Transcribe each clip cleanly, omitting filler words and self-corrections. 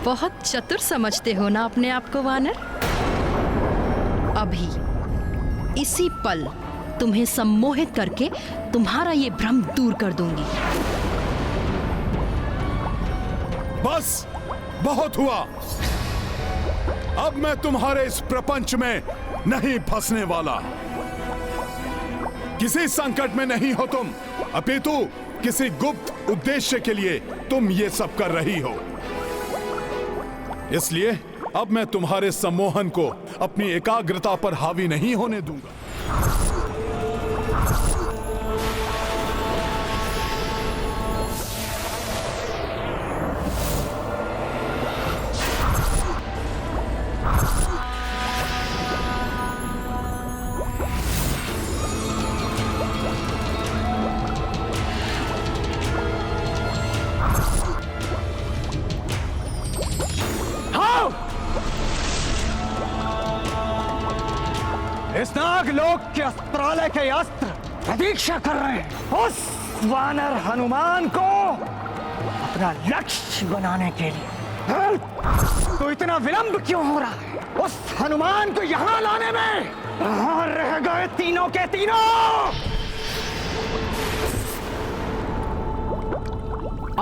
बहुत चतुर समझते हो ना अपने आप को वानर। अभी इसी पल तुम्हें सम्मोहित करके तुम्हारा ये भ्रम दूर कर दूंगी। बस, बहुत हुआ। अब मैं तुम्हारे इस प्रपंच में नहीं फंसने वाला। किसी संकट में नहीं हो तुम, अपितु किसी गुप्त उद्देश्य के लिए तुम ये सब कर रही हो। इसलिए अब मैं तुम्हारे सम्मोहन को अपनी एकाग्रता पर हावी नहीं होने दूंगा। इस नागलोक के अस्त्रालय के अस्त्र प्रतीक्षा कर रहे हैं उस वानर हनुमान को अपना लक्ष्य बनाने के लिए। तो इतना विलंब क्यों हो रहा है? उस हनुमान को यहाँ लाने में कहाँ रह गए तीनों के तीनों?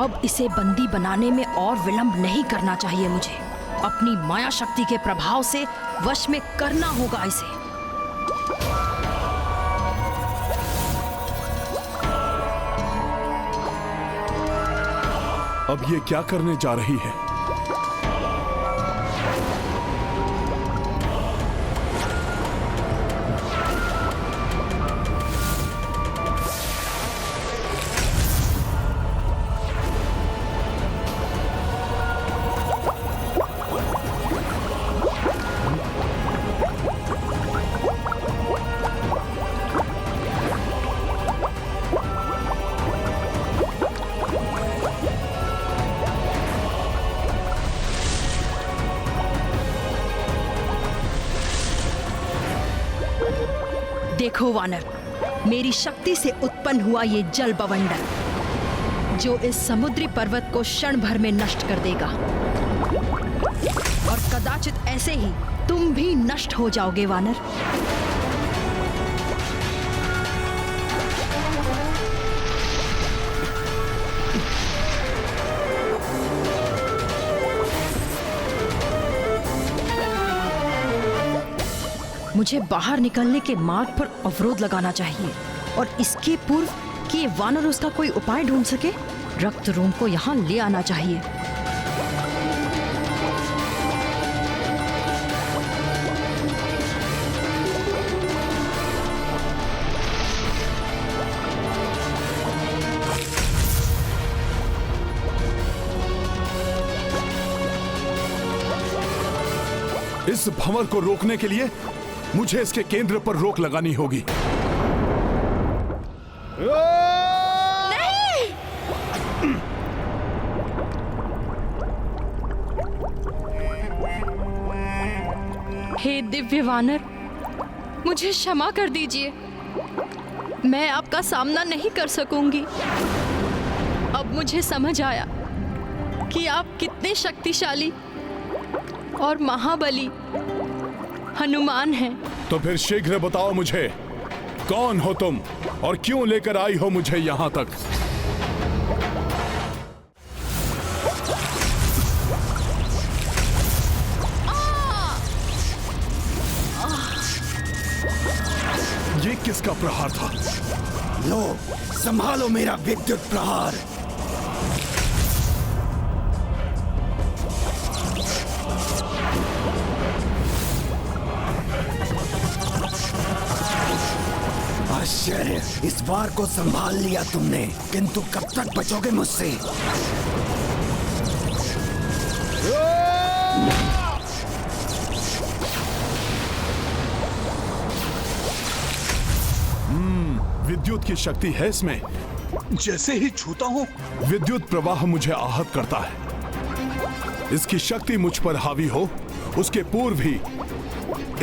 अब इसे बंदी बनाने में और विलंब नहीं करना चाहिए मुझे। अपनी माया शक्ति के प्रभाव से वश में करना होगा इसे। अब ये क्या करने जा रही है? देखो वानर, मेरी शक्ति से उत्पन्न हुआ ये जल बवंडर जो इस समुद्री पर्वत को क्षण भर में नष्ट कर देगा, और कदाचित ऐसे ही तुम भी नष्ट हो जाओगे वानर। मुझे बाहर निकलने के मार्ग पर अवरोध लगाना चाहिए, और इसके पूर्व कि ये वानर उसका कोई उपाय ढूंढ सके, रक्त रूम को यहाँ ले आना चाहिए। इस भंवर को रोकने के लिए मुझे इसके केंद्र पर रोक लगानी होगी। नहीं! हे दिव्य वानर, मुझे क्षमा कर दीजिए। मैं आपका सामना नहीं कर सकूंगी। अब मुझे समझ आया कि आप कितने शक्तिशाली और महाबली हनुमान हैं। तो फिर शीघ्र बताओ मुझे, कौन हो तुम और क्यों लेकर आई हो मुझे यहाँ तक? ये किसका प्रहार था? लो, संभालो मेरा विद्युत प्रहार। आश्चर्य, इस बार को संभाल लिया तुमने, किंतु कब तक बचोगे मुझसे? विद्युत की शक्ति है इसमें। जैसे ही छूता हूं, विद्युत प्रवाह मुझे आहत करता है। इसकी शक्ति मुझ पर हावी हो, उसके पूर्व ही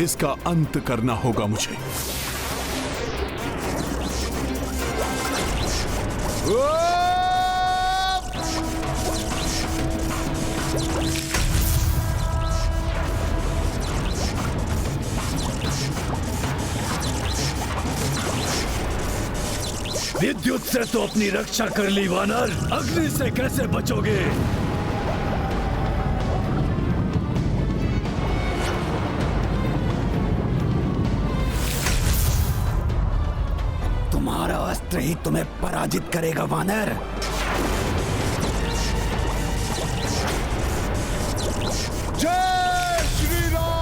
इसका अंत करना होगा मुझे। विद्युत से तो अपनी रक्षा कर ली वानर, अग्नि से कैसे बचोगे? तुम्हारा अस्त्र ही तुम्हें पराजित करेगा वानर। जय श्री राम।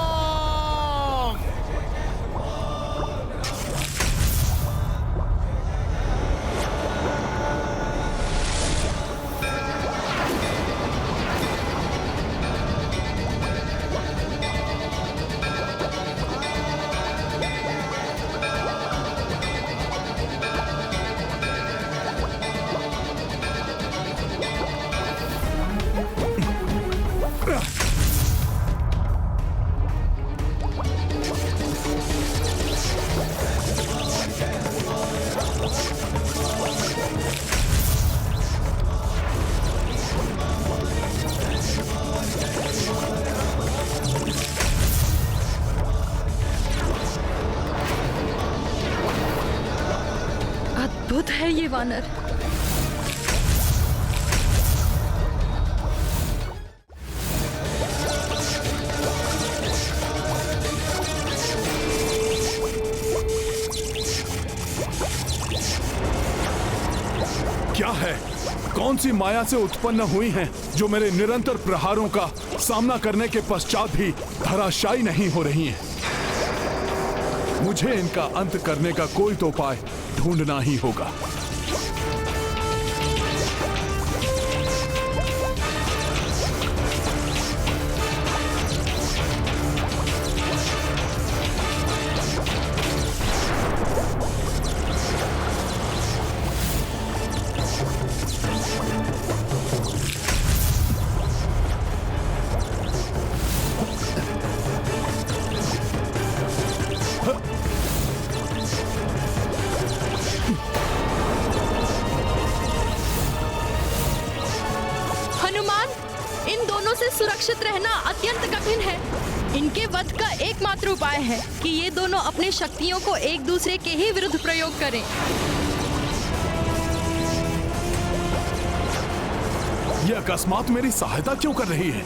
अद्भुत है ये वानर। क्या है? कौन सी माया से उत्पन्न हुई हैं जो मेरे निरंतर प्रहारों का सामना करने के पश्चात भी धराशायी नहीं हो रही हैं? मुझे इनका अंत करने का कोई तो उपाय ढूंढना ही होगा। हनुमान, इन दोनों से सुरक्षित रहना अत्यंत कठिन है। इनके वध का एकमात्र उपाय है कि ये दोनों अपनी शक्तियों को एक दूसरे के ही विरुद्ध प्रयोग करें। ये अकस्मात मेरी सहायता क्यों कर रही है?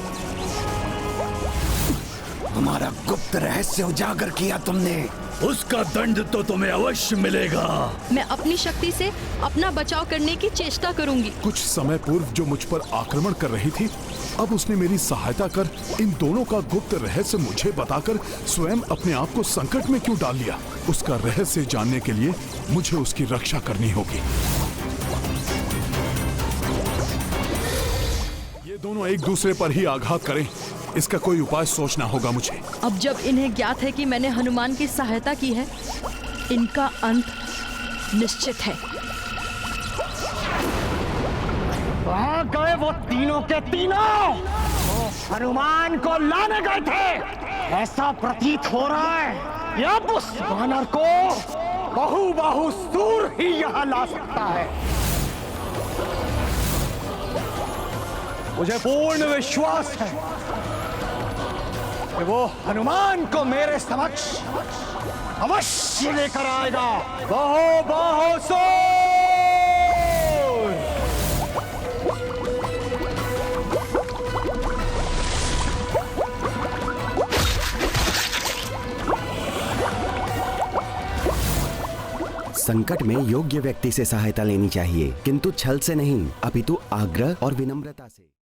हमारा गुप्त रहस्य उजागर किया तुमने। उसका दंड तो तुम्हें अवश्य मिलेगा। मैं अपनी शक्ति से अपना बचाव करने की चेष्टा करूंगी। कुछ समय पूर्व जो मुझ पर आक्रमण कर रही थी, अब उसने मेरी सहायता कर इन दोनों का गुप्त रहस्य मुझे बताकर स्वयं अपने आप को संकट में क्यों डाल लिया? उसका रहस्य जानने के लिए मुझे उसकी रक्षा करनी होगी। ये दोनों एक दूसरे पर ही आघात करें, इसका कोई उपाय सोचना होगा मुझे। अब जब इन्हें ज्ञात है कि मैंने हनुमान की सहायता की है, इनका अंत निश्चित है। वहां गए वो तीनों के तीनों? वो हनुमान को लाने गए थे। ऐसा प्रतीत हो रहा है कि अब उस वानर को बहुसूर ही यहां ला सकता है। मुझे पूर्ण विश्वास है कि वो हनुमान को मेरे समक्ष अवश्य लेकर आएगा। बहुसूर। संकट में योग्य व्यक्ति से सहायता लेनी चाहिए, किंतु छल से नहीं, अपितु आग्रह और विनम्रता से।